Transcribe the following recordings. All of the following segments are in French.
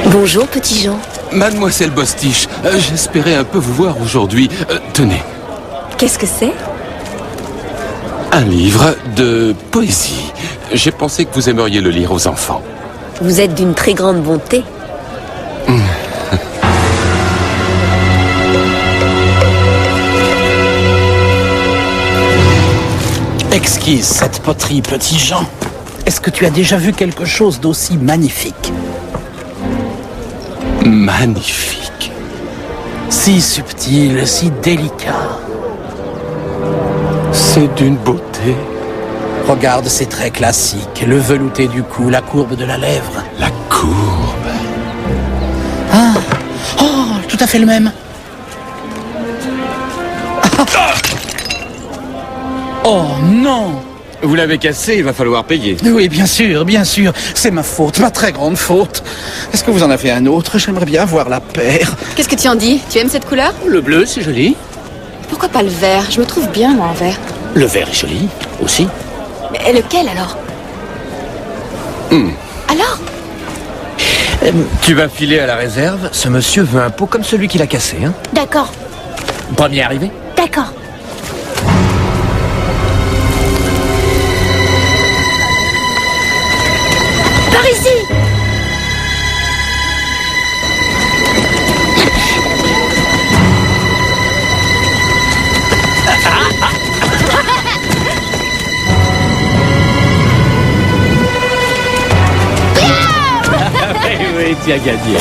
Bonjour, petit Jean. Mademoiselle Bostich, j'espérais un peu vous voir aujourd'hui. Tenez. Qu'est-ce que c'est? Un livre de poésie. J'ai pensé que vous aimeriez le lire aux enfants. Vous êtes d'une très grande bonté. Exquise cette poterie, petit Jean. Est-ce que tu as déjà vu quelque chose d'aussi magnifique? Magnifique. Si subtil, si délicat. C'est d'une beauté. Regarde ces traits classiques, le velouté du cou, la courbe de la lèvre. La courbe. Ah! Oh, tout à fait le même. Oh non! Vous l'avez cassé, il va falloir payer. Oui, bien sûr, c'est ma faute, ma très grande faute. Est-ce que vous en avez un autre? J'aimerais bien voir la paire. Qu'est-ce que tu en dis? Tu aimes cette couleur? Le bleu, c'est joli. Pourquoi pas le vert? Je me trouve bien, moi, en vert. Le vert est joli, aussi. Mais lequel, alors? Alors? Tu vas filer à la réserve. Ce monsieur veut un pot comme celui qu'il a cassé, hein? D'accord, Premier arrivé. d'accord. Par ici! Oui, tu as gagné.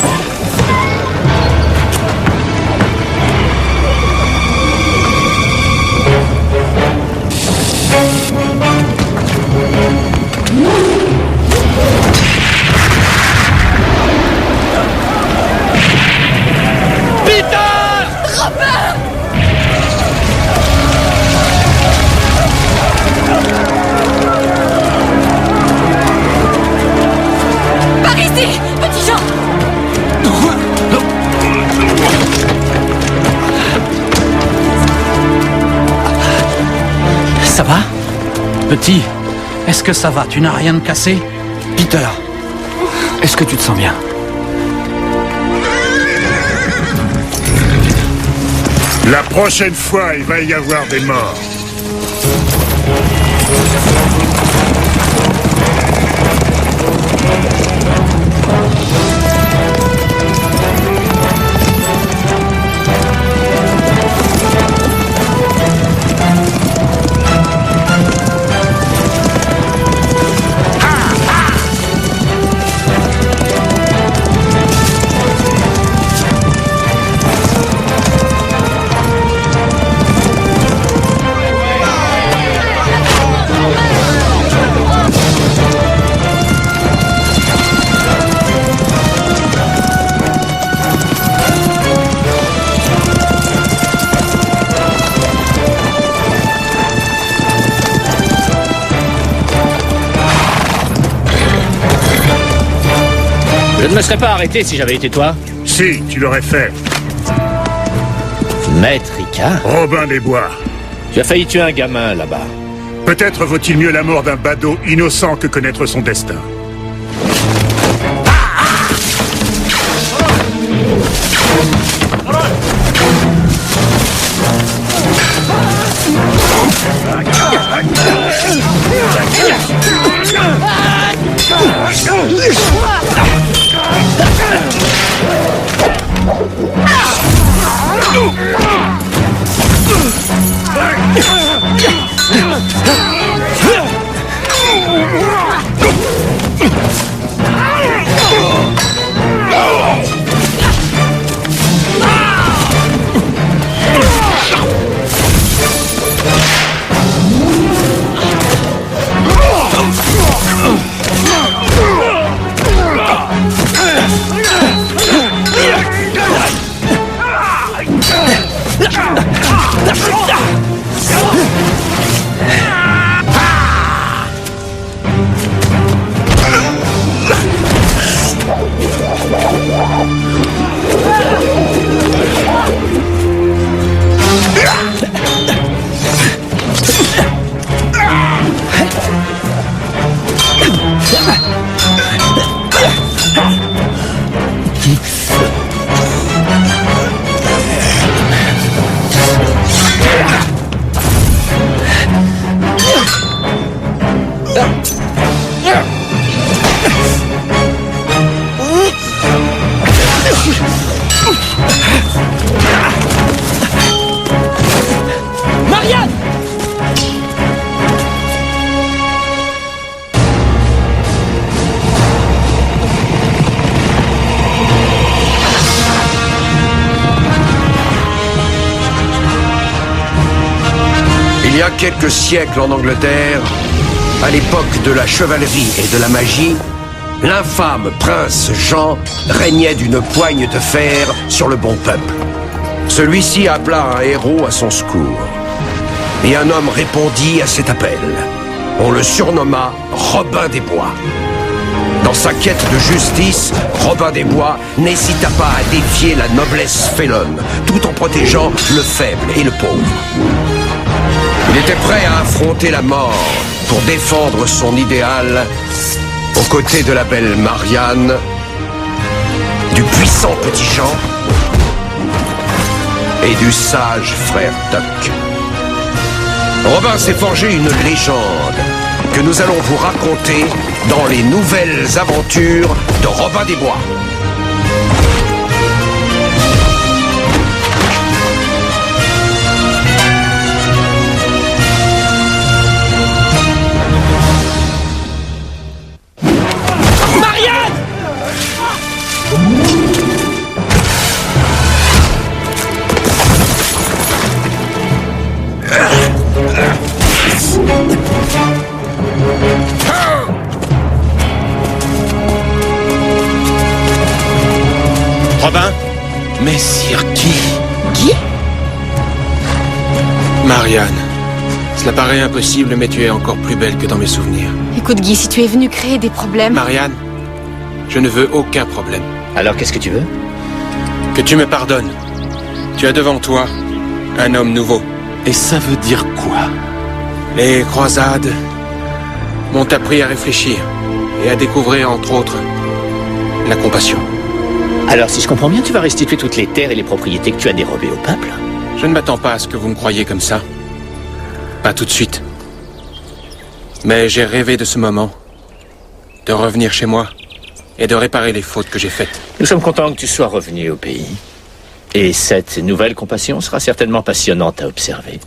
Par ici, petit Jean! Ça va? Petit, est-ce que ça va? Tu n'as rien de cassé? Peter, est-ce que tu te sens bien? La prochaine fois, il va y avoir des morts. Je ne me serais pas arrêté si j'avais été toi. Si, tu l'aurais fait. Maître Icare, Robin des Bois. tu as failli tuer un gamin là-bas. Peut-être vaut-il mieux la mort d'un badaud innocent que connaître son destin. Marianne! Il y a quelques siècles en Angleterre, à l'époque de la chevalerie et de la magie, l'infâme prince Jean régnait d'une poigne de fer sur le bon peuple. Celui-ci appela un héros à son secours. Et un homme répondit à cet appel. On le surnomma Robin des Bois. Dans sa quête de justice, Robin des Bois n'hésita pas à défier la noblesse félonne, tout en protégeant le faible et le pauvre. Il était prêt à affronter la mort pour défendre son idéal aux côtés de la belle Marianne, du puissant petit Jean et du sage frère Tuck. Robin s'est forgé une légende que nous allons vous raconter dans les nouvelles aventures de Robin des Bois. Robin? Messire qui? Qui? Marianne. Cela paraît impossible, mais tu es encore plus belle que dans mes souvenirs. Écoute Guy, si tu es venu créer des problèmes... Marianne, je ne veux aucun problème. Alors qu'est-ce que tu veux? Que tu me pardonnes. Tu as devant toi un homme nouveau. Et ça veut dire quoi? Les croisades m'ont appris à réfléchir et à découvrir, entre autres, la compassion. Alors si je comprends bien, tu vas restituer toutes les terres et les propriétés que tu as dérobées au peuple? Je ne m'attends pas à ce que vous me croyiez comme ça. Pas tout de suite. Mais j'ai rêvé de ce moment. De revenir chez moi et de réparer les fautes que j'ai faites. Nous sommes contents que tu sois revenu au pays. Et cette nouvelle compassion sera certainement passionnante à observer.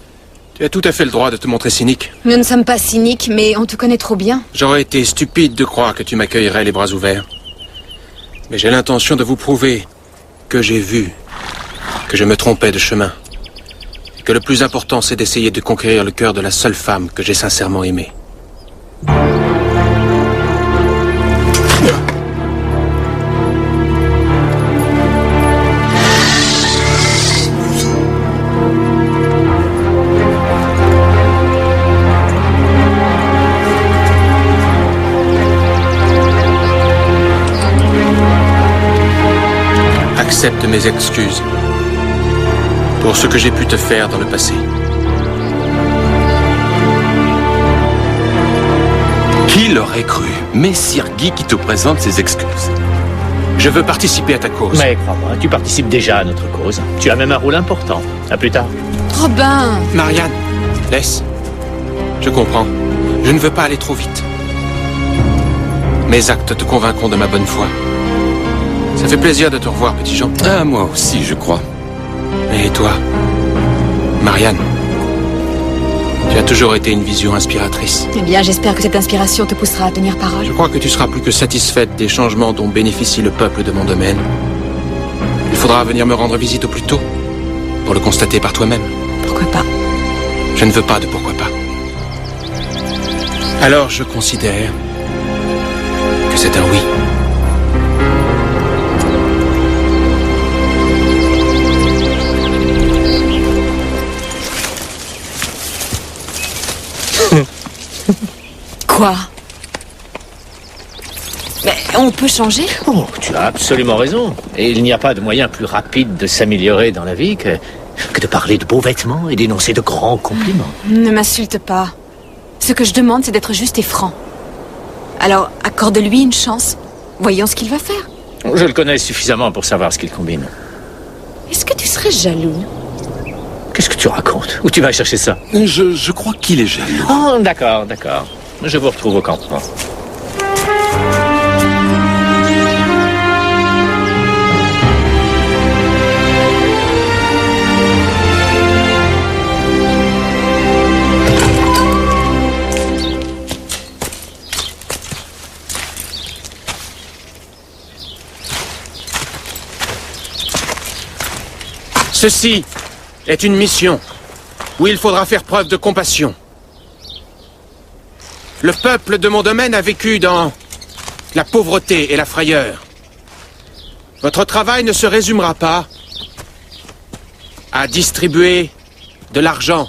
Tu as tout à fait le droit de te montrer cynique. Nous ne sommes pas cyniques, mais on te connaît trop bien. J'aurais été stupide de croire que tu m'accueillerais les bras ouverts. Mais j'ai l'intention de vous prouver que j'ai vu, que je me trompais de chemin. Et que le plus important, c'est d'essayer de conquérir le cœur de la seule femme que j'ai sincèrement aimée. Accepte mes excuses pour ce que j'ai pu te faire dans le passé. Qui l'aurait cru? Messire Guy qui te présente ses excuses. Je veux participer à ta cause. Mais crois-moi, tu participes déjà à notre cause. Tu as même un rôle important. À plus tard. Robin! Marianne, laisse. Je comprends. Je ne veux pas aller trop vite. Mes actes te convaincront de ma bonne foi. Ça fait plaisir de te revoir, petit Jean. Ah, moi aussi, je crois. Et toi, Marianne, tu as toujours été une vision inspiratrice. Eh bien, j'espère que cette inspiration te poussera à tenir parole. Je crois que tu seras plus que satisfaite des changements dont bénéficie le peuple de mon domaine. Il faudra venir me rendre visite au plus tôt, pour le constater par toi-même. Pourquoi pas? Je ne veux pas de pourquoi pas. Alors je considère que c'est un oui. Quoi? Mais on peut changer? Oh, tu as absolument raison. Et il n'y a pas de moyen plus rapide de s'améliorer dans la vie que de parler de beaux vêtements et d'énoncer de grands compliments. Ne m'insulte pas. Ce que je demande, c'est d'être juste et franc. Alors, accorde-lui une chance. Voyons ce qu'il va faire. Je le connais suffisamment pour savoir ce qu'il combine. Est-ce que tu serais jaloux? Qu'est-ce que tu racontes? Où tu vas chercher ça? Je crois qu'il est jaloux. Oh, d'accord, d'accord. Je vous retrouve au campement. Ceci est une mission où il faudra faire preuve de compassion. Le peuple de mon domaine a vécu dans la pauvreté et la frayeur. Votre travail ne se résumera pas à distribuer de l'argent,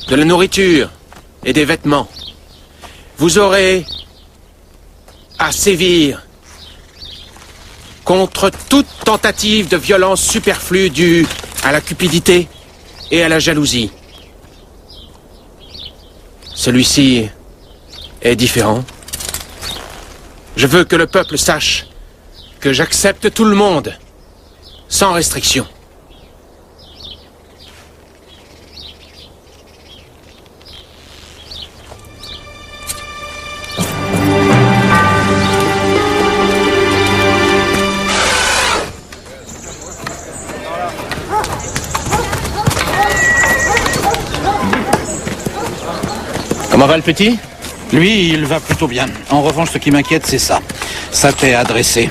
de la nourriture et des vêtements. Vous aurez à sévir contre toute tentative de violence superflue due à la cupidité et à la jalousie. Celui-ci est différent. Je veux que le peuple sache que j'accepte tout le monde, sans restriction. Comment va le petit? Lui, il va plutôt bien. En revanche, ce qui m'inquiète, c'est ça. Ça t'est adressé.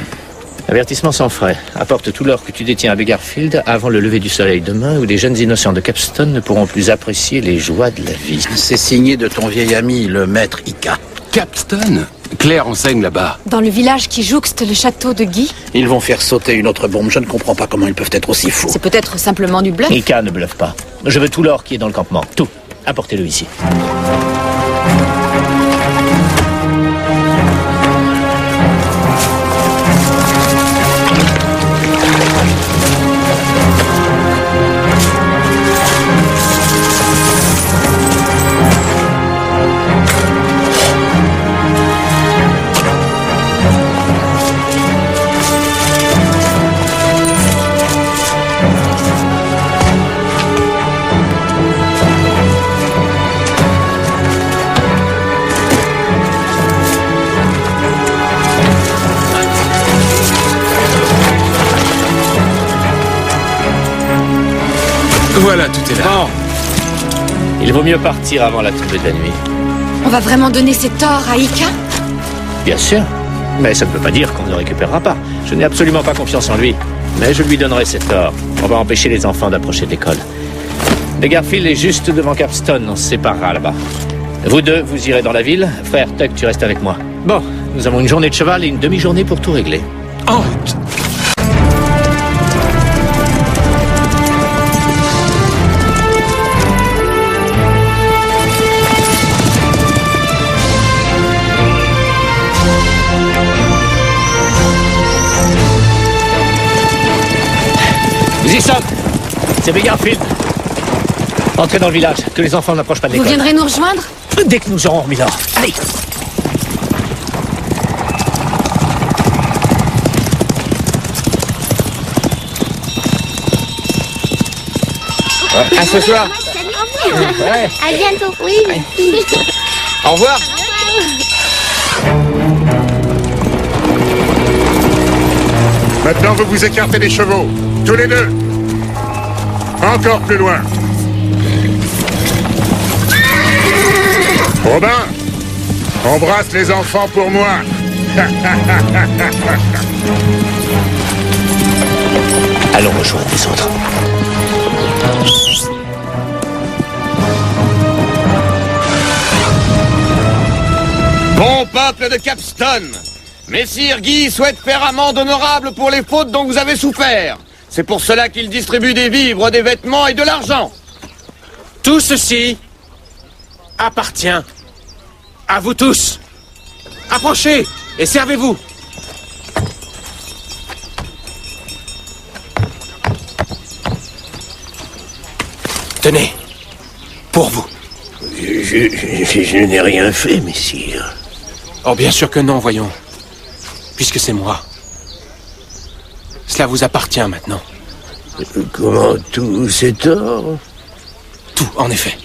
Avertissement sans frais. Apporte tout l'or que tu détiens à Beggarfield avant le lever du soleil demain, où les jeunes innocents de Capston ne pourront plus apprécier les joies de la vie. C'est signé de ton vieil ami, le maître Ika. Capston? Claire enseigne là-bas. Dans le village qui jouxte le château de Guy? Ils vont faire sauter une autre bombe. Je ne comprends pas comment ils peuvent être aussi fous. C'est peut-être simplement du bluff. Ika ne bluffe pas. Je veux tout l'or qui est dans le campement. Tout. Apportez-le ici. Voilà, tout est là. Bon. Il vaut mieux partir avant la tombée de la nuit. On va vraiment donner cet or à Ika? Bien sûr. Mais ça ne veut pas dire qu'on ne le récupérera pas. Je n'ai absolument pas confiance en lui. Mais je lui donnerai cet or. On va empêcher les enfants d'approcher de l'école. Beggarfield est juste devant Capston. On se séparera là-bas. Vous deux, vous irez dans la ville. Frère Tuck, tu restes avec moi. Bon, nous avons une journée de cheval et une demi-journée pour tout régler. En route. Nous y sommes. C'est Beggarfield. Entrez dans le village, que les enfants n'approchent pas de Vous l'école. viendrez nous rejoindre? Dès que nous aurons remis l'or. Allez. À ce soir. Ouais. À bientôt. Oui. Au revoir. Maintenant, vous vous écartez des chevaux. Tous les deux. Encore plus loin. Robin, embrasse les enfants pour moi. Allons rejoindre les autres. Bon peuple de Capston, Messire Guy souhaite faire amende honorable pour les fautes dont vous avez souffert. C'est pour cela qu'il distribue des vivres, des vêtements et de l'argent. Tout ceci appartient à vous tous. Approchez et servez-vous. Tenez, pour vous. Je n'ai rien fait, messire. Oh, bien sûr que non, voyons. Puisque c'est moi. cela vous appartient maintenant. Comment tout c'est tort? Tout, en effet.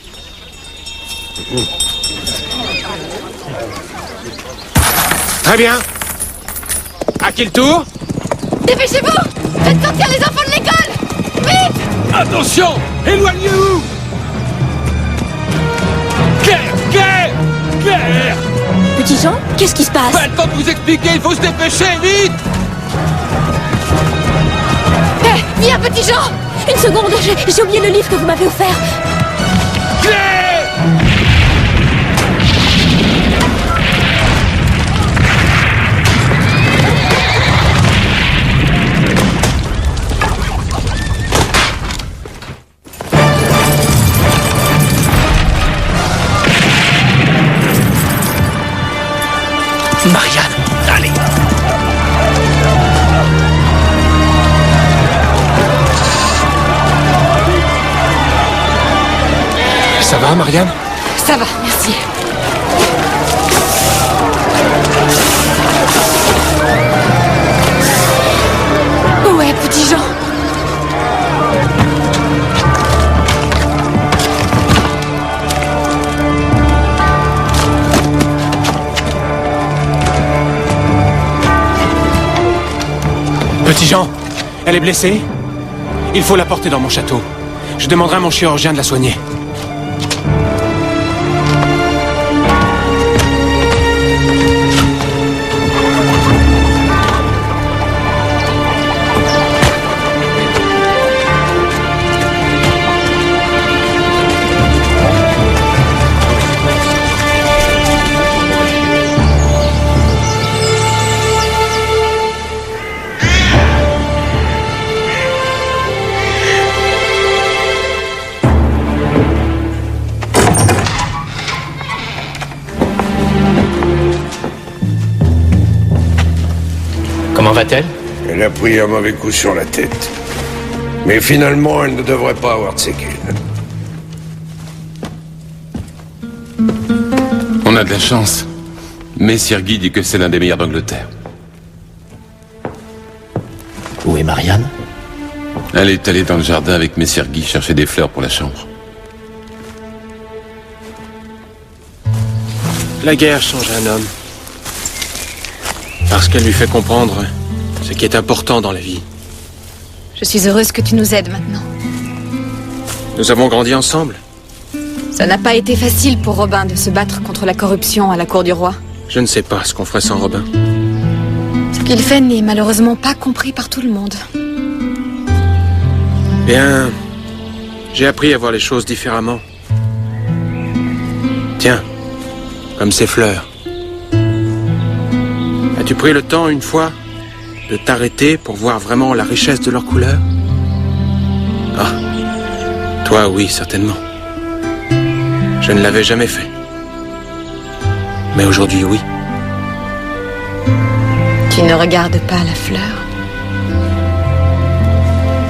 Très bien. À qui le tour? Dépêchez-vous! Faites sortir les enfants de l'école! Vite! Attention! Éloignez-vous! Claire! Petit Jean, qu'est-ce qui se passe? Pas le temps de vous expliquer, il faut se dépêcher, vite! Hé, viens, petit Jean! Une seconde, j'ai oublié le livre que vous m'avez offert. Claire! Marianne, allez. Ça va, Marianne? Ça va, merci. Où est petit Jean? Petit Jean, elle est blessée? Il faut la porter dans mon château. Je demanderai à mon chirurgien de la soigner. Comment va-t-elle? Elle a pris un mauvais coup sur la tête. Mais finalement, elle ne devrait pas avoir de séquelles. On a de la chance. Messire Guy dit que c'est l'un des meilleurs d'Angleterre. Où est Marianne? Elle est allée dans le jardin avec Messire Guy chercher des fleurs pour la chambre. La guerre change un homme. Parce qu'elle lui fait comprendre ce qui est important dans la vie. Je suis heureuse que tu nous aides maintenant. Nous avons grandi ensemble. Ça n'a pas été facile pour Robin de se battre contre la corruption à la cour du roi. Je ne sais pas ce qu'on ferait sans Robin. Ce qu'il fait n'est malheureusement pas compris par tout le monde. Bien, j'ai appris à voir les choses différemment. Tiens, comme ces fleurs. As-tu pris le temps, une fois, de t'arrêter pour voir vraiment la richesse de leurs couleurs? Ah, toi, oui, certainement. Je ne l'avais jamais fait. Mais aujourd'hui, oui. Tu ne regardes pas la fleur?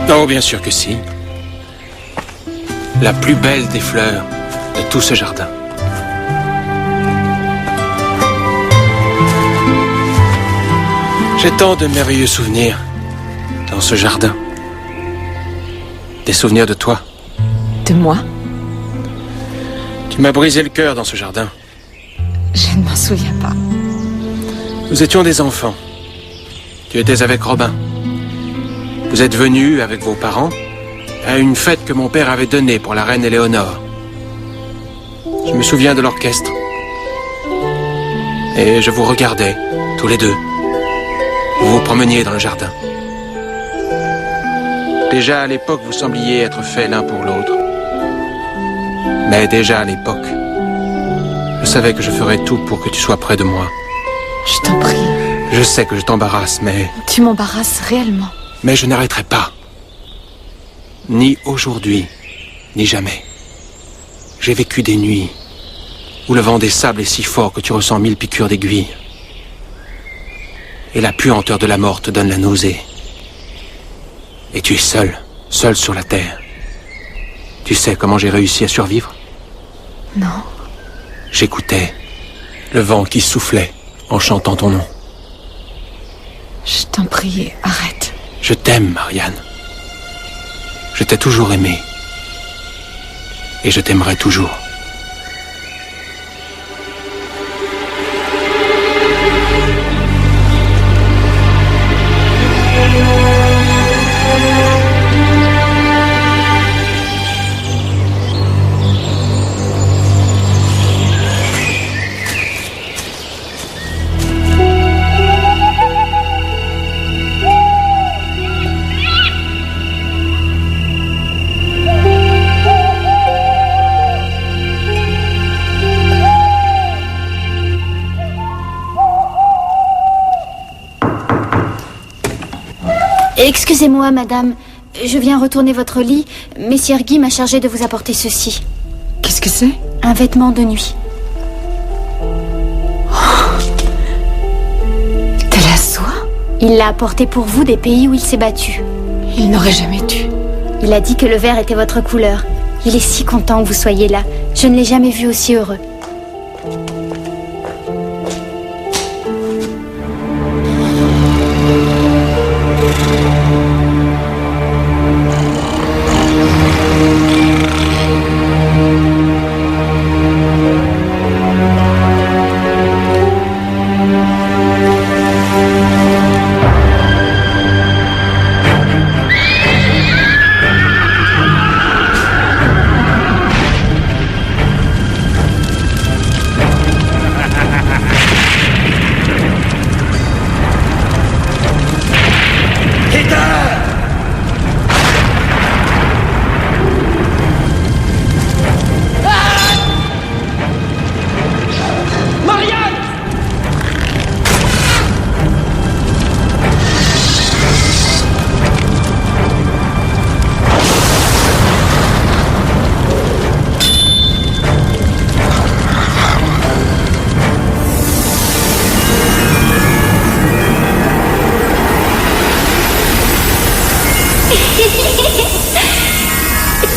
Oh, bien sûr que si. La plus belle des fleurs de tout ce jardin. J'ai tant de merveilleux souvenirs dans ce jardin. Des souvenirs de toi. De moi? Tu m'as brisé le cœur dans ce jardin. Je ne m'en souviens pas. Nous étions des enfants. Tu étais avec Robin. Vous êtes venus avec vos parents à une fête que mon père avait donnée pour la reine Éléonore. Je me souviens de l'orchestre. Et je vous regardais, tous les deux. Vous vous promeniez dans le jardin. Déjà à l'époque, vous sembliez être faits l'un pour l'autre. Mais déjà à l'époque, je savais que je ferais tout pour que tu sois près de moi. Je t'en prie. Je sais que je t'embarrasse, mais... Tu m'embarrasses réellement. Mais je n'arrêterai pas. Ni aujourd'hui, ni jamais. J'ai vécu des nuits où le vent des sables est si fort que tu ressens 1000 piqûres d'aiguille. Et la puanteur de la mort te donne la nausée. Et tu es seul, seul sur la terre. Tu sais comment j'ai réussi à survivre? Non. J'écoutais le vent qui soufflait en chantant ton nom. Je t'en prie, arrête. Je t'aime, Marianne. Je t'ai toujours aimé. Et je t'aimerai toujours. Excusez-moi, madame. Je viens retourner votre lit. Messire Guy m'a chargé de vous apporter ceci. Qu'est-ce que c'est? Un vêtement de nuit. De la soie? Il l'a apporté pour vous des pays où il s'est battu. Il n'aurait jamais dû. Il a dit que le vert était votre couleur. Il est si content que vous soyez là. Je ne l'ai jamais vu aussi heureux.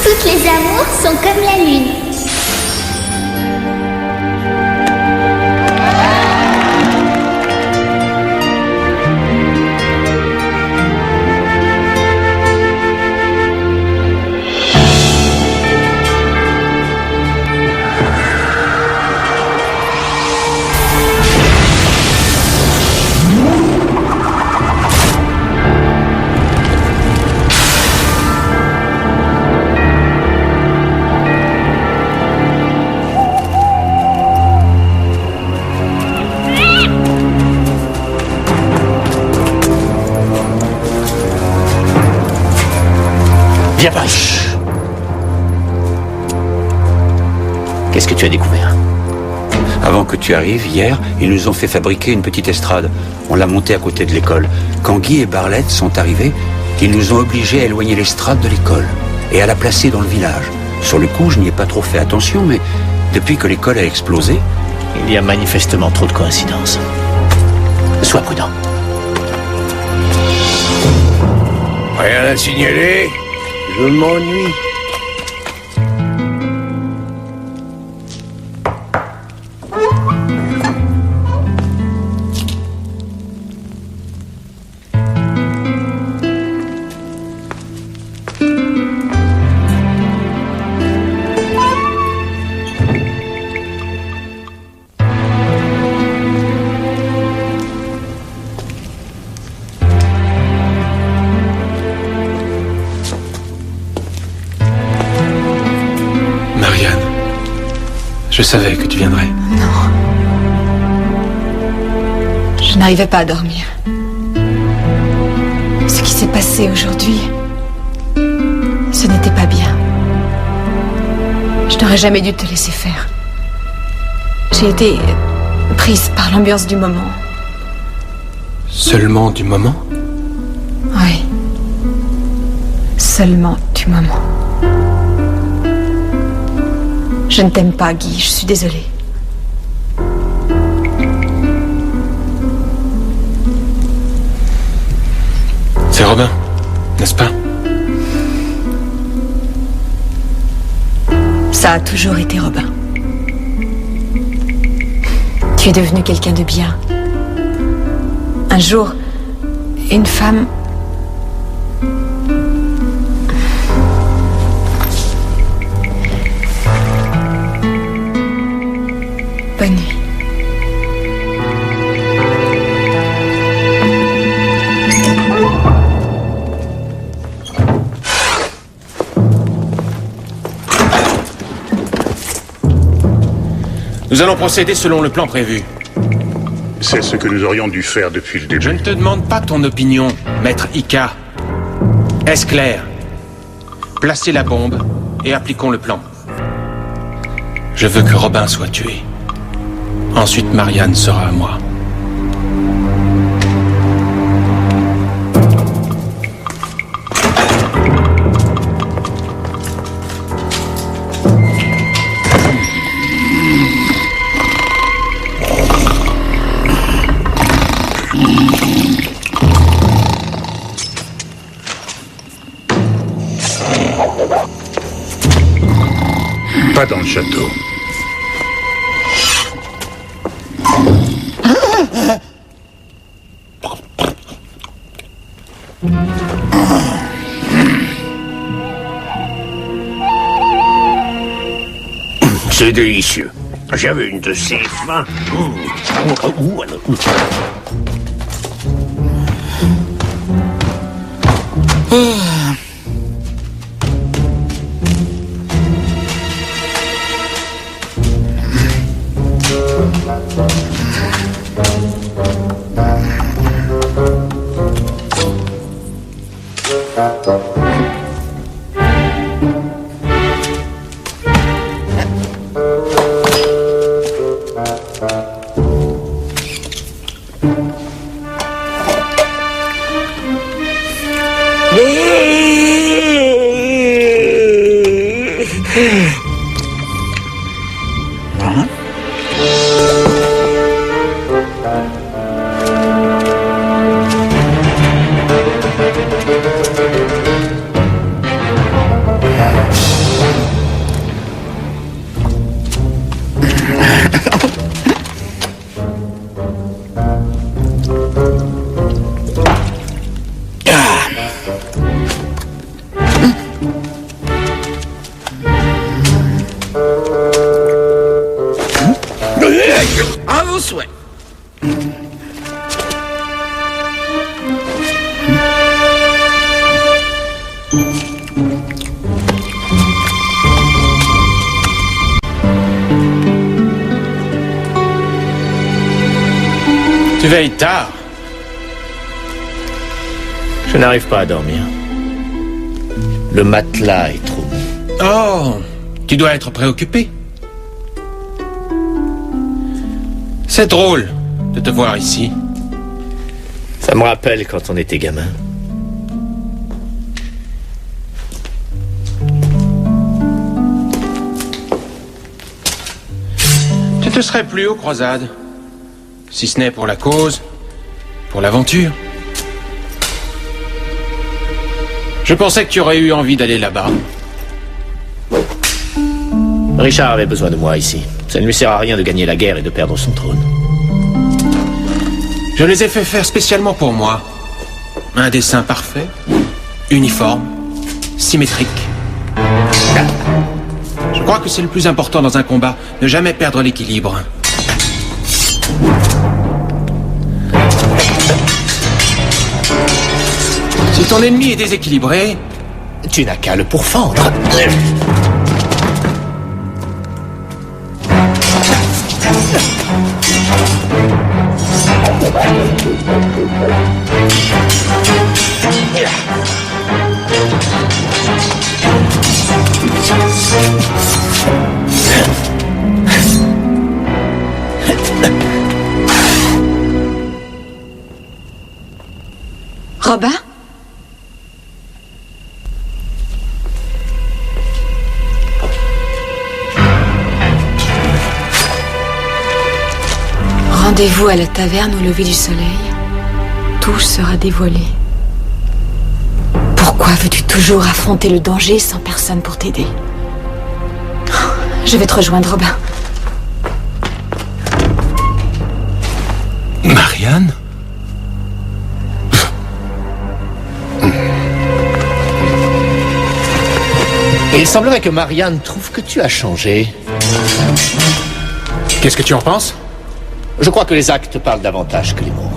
Toutes les amours sont comme la lune. Viens par ici. Qu'est-ce que tu as découvert? Avant que tu arrives, hier, ils nous ont fait fabriquer une petite estrade. On l'a montée à côté de l'école. Quand Guy et Barlette sont arrivés, ils nous ont obligés à éloigner l'estrade de l'école et à la placer dans le village. Sur le coup, je n'y ai pas trop fait attention, mais depuis que l'école a explosé... Il y a manifestement trop de coïncidences. Sois prudent. Rien à signaler? Je m'ennuie. Je savais que tu viendrais. Non. Je n'arrivais pas à dormir. Ce qui s'est passé aujourd'hui, ce n'était pas bien. Je n'aurais jamais dû te laisser faire. J'ai été prise par l'ambiance du moment. Seulement du moment? Oui. Seulement du moment. Je ne t'aime pas, Guy, je suis désolée. C'est Robin, n'est-ce pas? Ça a toujours été Robin. Tu es devenu quelqu'un de bien. Un jour, une femme Nous allons procéder selon le plan prévu. C'est ce que nous aurions dû faire depuis le début. Je ne te demande pas ton opinion, maître Ika. Est-ce clair? Placez la bombe et appliquons le plan. Je veux que Robin soit tué. Ensuite, Marianne sera à moi. Pas dans le château. C'est délicieux. J'avais une de ces faim. À vos souhaits. Tu veilles tard. Je n'arrive pas à dormir. Le matelas est trop mou. Oh, tu dois être préoccupé. C'est drôle de te voir ici. Ça me rappelle quand on était gamin. Tu te serais plu aux croisades. Si ce n'est pour la cause, pour l'aventure. Je pensais que tu aurais eu envie d'aller là-bas. Richard avait besoin de moi ici. Ça ne lui sert à rien de gagner la guerre et de perdre son trône. Je les ai fait faire spécialement pour moi. Un dessin parfait, uniforme, symétrique. Je crois que c'est le plus important dans un combat, ne jamais perdre l'équilibre. Si ton ennemi est déséquilibré, tu n'as qu'à le pourfendre. Robin? Rendez-vous à la taverne au lever du soleil. Tout sera dévoilé. Pourquoi veux-tu toujours affronter le danger sans personne pour t'aider? Je vais te rejoindre, Robin. Marianne? Il semblerait que Marianne trouve que tu as changé. Qu'est-ce que tu en penses? Je crois que les actes parlent davantage que les mots.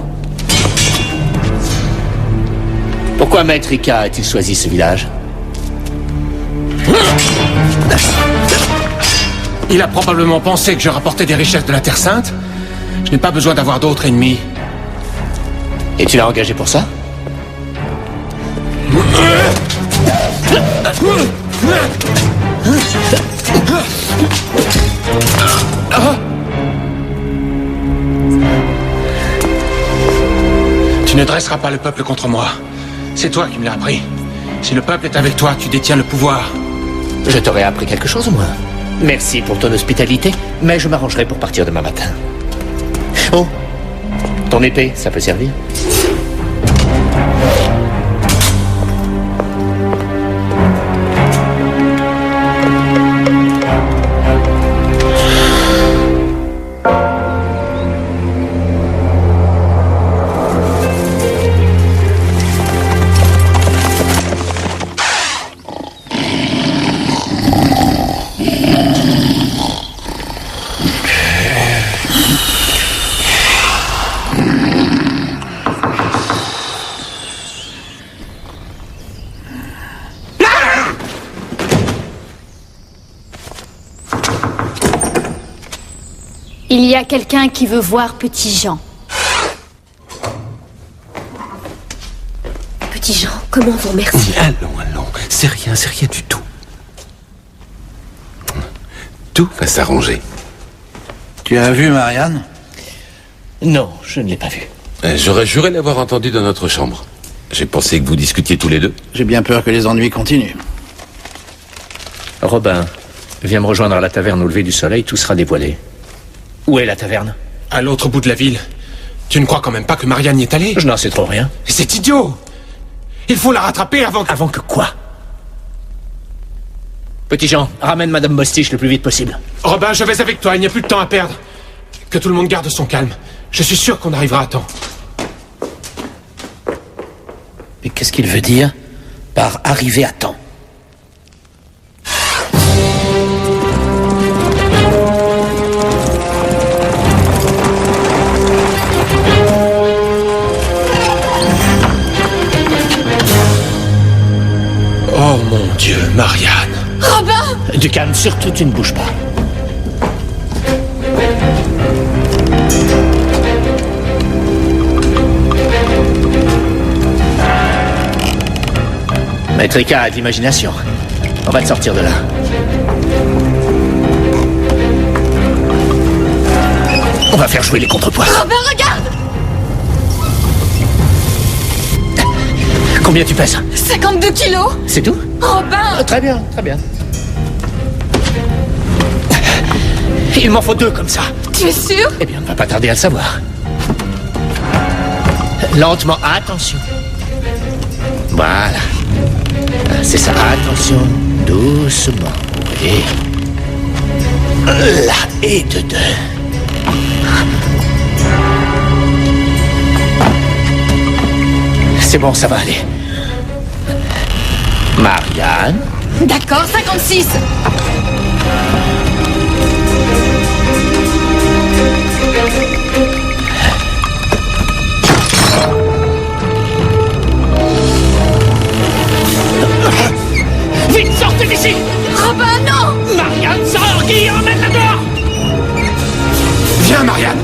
Pourquoi Maître Ika a-t-il choisi ce village? Il a probablement pensé que je rapportais des richesses de la Terre Sainte. Je n'ai pas besoin d'avoir d'autres ennemis. Et tu l'as engagé pour ça? Tu ne dresseras pas le peuple contre moi. C'est toi qui me l'as appris. Si le peuple est avec toi, tu détiens le pouvoir. Je t'aurais appris quelque chose au moins. Merci pour ton hospitalité, mais je m'arrangerai pour partir demain matin. Oh, ton épée, ça peut servir? Il y a quelqu'un qui veut voir Petit Jean. Petit Jean, comment vous remercier? Allons, c'est rien du tout. Tout va s'arranger. Tu as vu Marianne? Non, je ne l'ai pas vue. J'aurais juré l'avoir entendu dans notre chambre. J'ai pensé que vous discutiez tous les deux. J'ai bien peur que les ennuis continuent. Robin, viens me rejoindre à la taverne au lever du soleil, tout sera dévoilé. Où est la taverne? À l'autre bout de la ville. Tu ne crois quand même pas que Marianne y est allée? Je n'en sais trop rien. C'est idiot! Il faut la rattraper avant que... Avant que quoi? Petit Jean, ramène Madame Bostich le plus vite possible. Robin, je vais avec toi, il n'y a plus de temps à perdre. Que tout le monde garde son calme. Je suis sûr qu'on arrivera à temps. Mais qu'est-ce qu'il veut dire par arriver à temps? Oh mon Dieu, Marianne. Robin! Du calme, surtout tu ne bouges pas. Maître Ika a de l'imagination. On va te sortir de là. On va faire jouer les contrepoids. Robin, regarde! Combien tu pèses? 52 kilos! C'est tout? Robin! Très bien, très bien. Il m'en faut 2 comme ça. Tu es sûr? Eh bien, on ne va pas tarder à le savoir. Lentement, attention. Voilà. C'est ça, attention. Doucement. Oui. Là, et de 2. C'est bon, ça va aller. Marianne. D'accord, 56! Vite, sortez d'ici! Robin, non! Marianne, sors, Guy, emmène-la dehors! Viens, Marianne!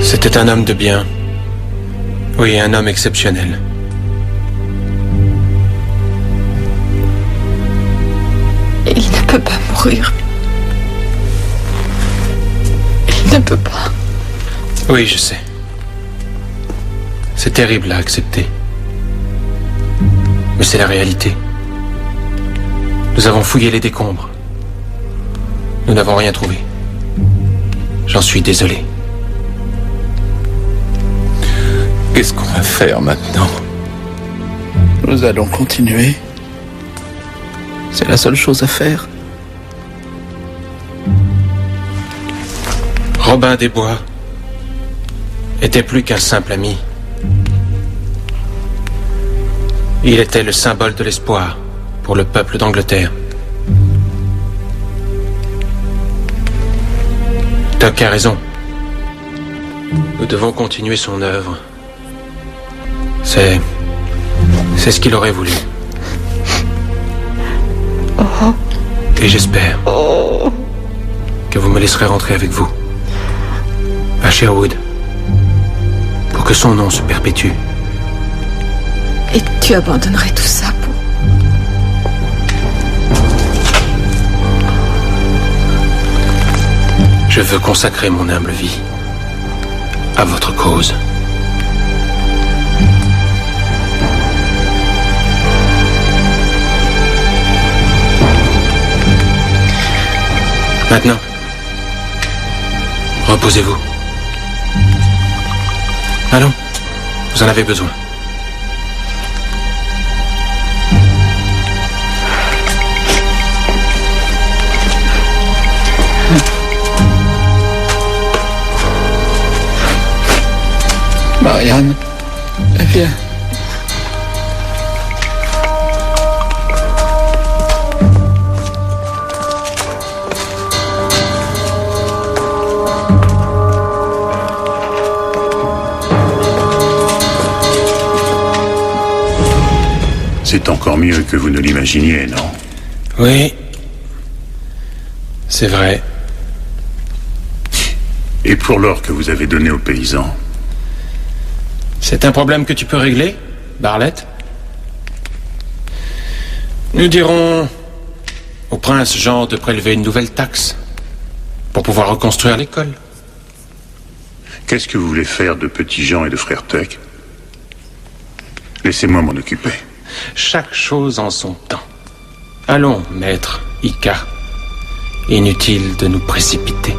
C'était un homme de bien. Oui, un homme exceptionnel. Il ne peut pas mourir. Il ne peut pas. Oui, je sais. C'est terrible à accepter. Mais c'est la réalité. Nous avons fouillé les décombres. Nous n'avons rien trouvé. J'en suis désolé. Qu'est-ce qu'on va faire maintenant? Nous allons continuer. C'est la seule chose à faire. Robin des Bois était plus qu'un simple ami. Il était le symbole de l'espoir pour le peuple d'Angleterre. Doc a raison. Nous devons continuer son œuvre. C'est ce qu'il aurait voulu. Et j'espère que vous me laisserez rentrer avec vous à Sherwood pour que son nom se perpétue. Et tu abandonnerais tout ça pour... Je veux consacrer mon humble vie à votre cause. Maintenant, reposez-vous. Allons, vous en avez besoin. Marianne, viens. C'est encore mieux que vous ne l'imaginiez, non? Oui, c'est vrai. Et pour l'or que vous avez donné aux paysans? C'est un problème que tu peux régler, Barlett? Nous dirons au prince Jean de prélever une nouvelle taxe pour pouvoir reconstruire l'école. Qu'est-ce que vous voulez faire de Petit Jean et de Frère Tuck? Laissez-moi m'en occuper. Chaque chose en son temps. Allons, maître Ika. Inutile de nous précipiter.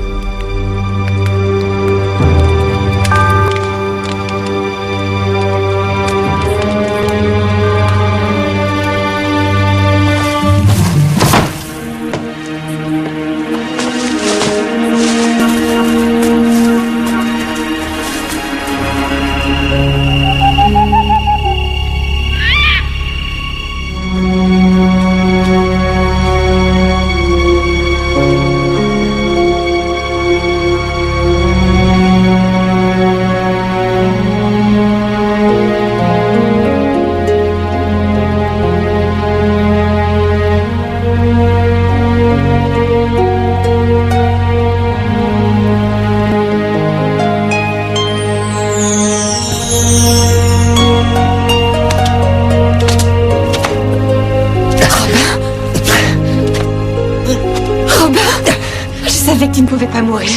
Tu ne pouvais pas mourir.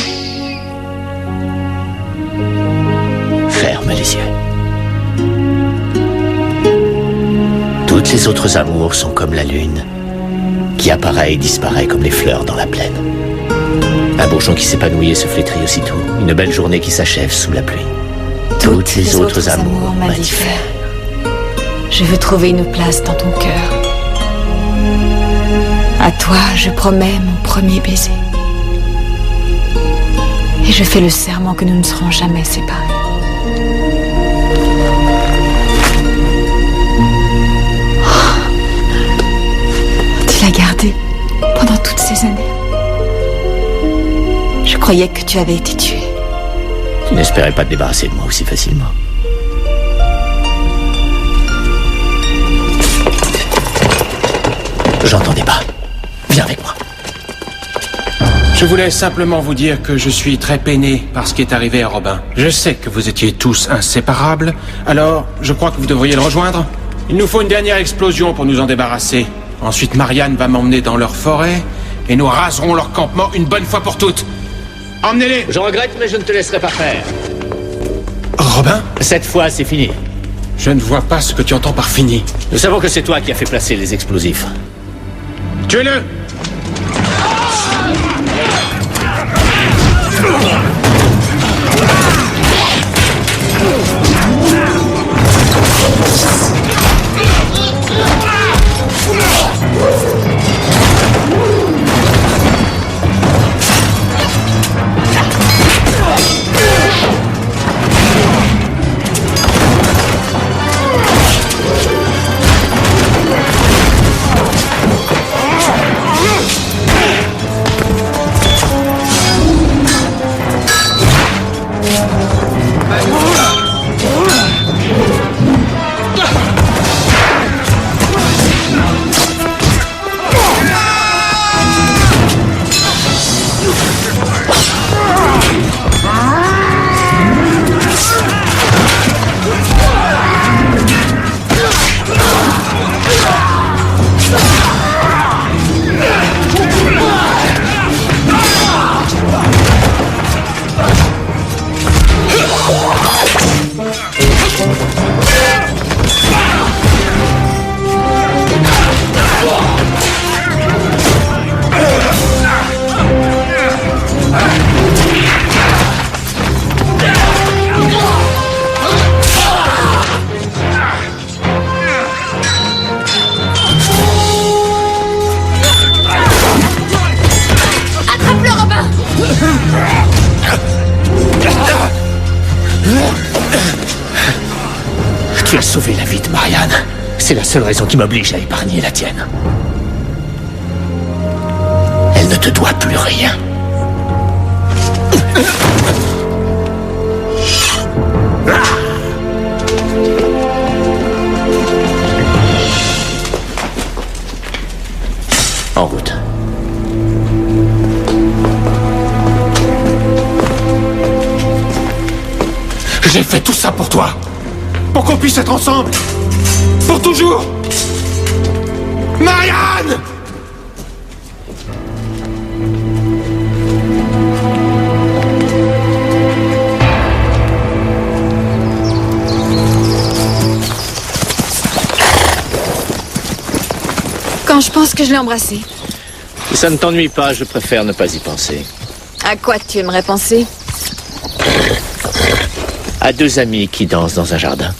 Ferme les yeux. Toutes les autres amours sont comme la lune, qui apparaît et disparaît comme les fleurs dans la plaine. Un bourgeon qui s'épanouit et se flétrit aussitôt. Une belle journée qui s'achève sous la pluie. Toutes les autres amours m'indiffèrent. Je veux trouver une place dans ton cœur. À toi, je promets mon premier baiser. Et je fais le serment que nous ne serons jamais séparés. Oh, tu l'as gardé pendant toutes ces années. Je croyais que tu avais été tué. Tu n'espérais pas te débarrasser de moi aussi facilement. J'entendais pas. Viens avec moi. Je voulais simplement vous dire que je suis très peiné par ce qui est arrivé à Robin. Je sais que vous étiez tous inséparables, alors je crois que vous devriez le rejoindre. Il nous faut une dernière explosion pour nous en débarrasser. Ensuite, Marianne va m'emmener dans leur forêt et nous raserons leur campement une bonne fois pour toutes. Emmenez-les! Je regrette, mais je ne te laisserai pas faire. Robin? Cette fois, c'est fini. Je ne vois pas ce que tu entends par fini. Nous savons que c'est toi qui as fait placer les explosifs. Tuez-le! Attrape-le, Robin! Tu as sauvé la vie de Marianne. C'est la seule raison qui m'oblige à épargner la tienne. Elle ne te doit plus rien. En route. J'ai fait tout ça pour toi. Pour qu'on puisse être ensemble. Pour toujours. Marianne! Quand je pense que je l'ai embrassé. Si ça ne t'ennuie pas, je préfère ne pas y penser. À quoi tu aimerais penser? À deux amis qui dansent dans un jardin.